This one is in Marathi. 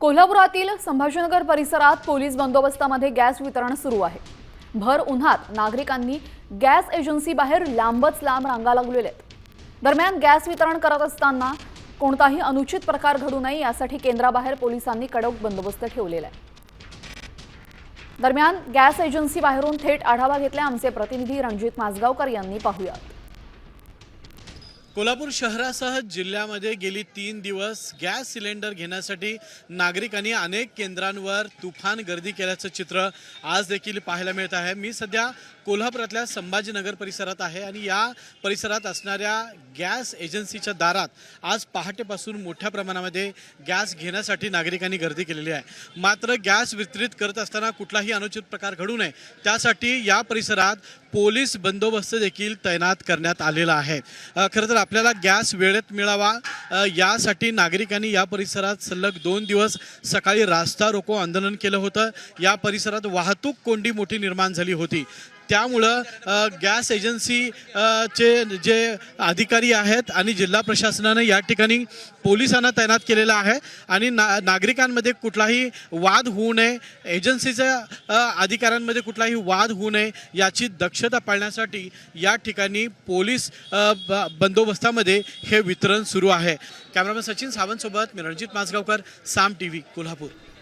कोल्हापुरातील संभाजीनगर परिसरात पोलीस बंदोबस्तामध्ये गॅस वितरण सुरू आहे। भर उन्हात नागरिकांनी गॅस एजन्सी बाहेर लांबच लांब रांगा लागलेल्या आहेत। दरम्यान गॅस वितरण करत असताना कोणताही अनुचित प्रकार घडू नये यासाठी केंद्राबाहेर पोलिसांनी कडक बंदोबस्त ठेवलेला आहे। दरम्यान गॅस एजन्सी बाहेरून थेट आढावा घेतला आमचे प्रतिनिधी रणजित माजगावकर यांनी। पाहूयात। कोल्हापूर शहरासह जिल्ह्यामध्ये गेली 3 दिवस गॅस सिलेंडर घेण्यासाठी नागरिकांनी अनेक केंद्रांवर तुफान गर्दी केल्याचं चित्र आज देखील पाहायला मिळत आहे। मी सध्या कोल्हापुरातल्या संभाजीनगर परिसरात आहे आणि या परिसरात असणाऱ्या गॅस एजन्सीच्या दारात आज पहाटेपासून मोठ्या प्रमाणामध्ये गॅस घेण्यासाठी नागरिकांनी गर्दी केलेली आहे। मात्र गॅस वितरित करत असताना कुठलाही अनुचित प्रकार घडू नये त्यासाठी या परिसरात पोलीस बंदोबस्त देखील तैनात करण्यात आलेला आहे। खरं तर आपल्याला गॅस वेळेत मिळावा यासाठी नागरिकांनी या परिसरात सलग 2 दिवस सकाळी रास्ता रोको आंदोलन केलं होतं। या परिसरात वाहतूक कोंडी मोठी निर्माण झाली होती। त्यामुळं गॅस एजन्सी चे जे अधिकारी आहेत आणि जिल्हा प्रशासनाने या ठिकाणी पोलिसांना तैनात केलेला आहे आणि नागरिकांमध्ये कुठलाही वाद होऊ नये, एजन्सीच्या अधिकाऱ्यांमध्ये कुठलाही वाद होऊ नये याची दक्षता पाळण्यासाठी या ठिकाणी पोलीस बंदोबस्तामध्ये हे वितरण सुरू आहे। कॅमेरामन सचिन सावंत सोबत मी रणजित माजगावकर, साम टीव्ही, कोल्हापूर।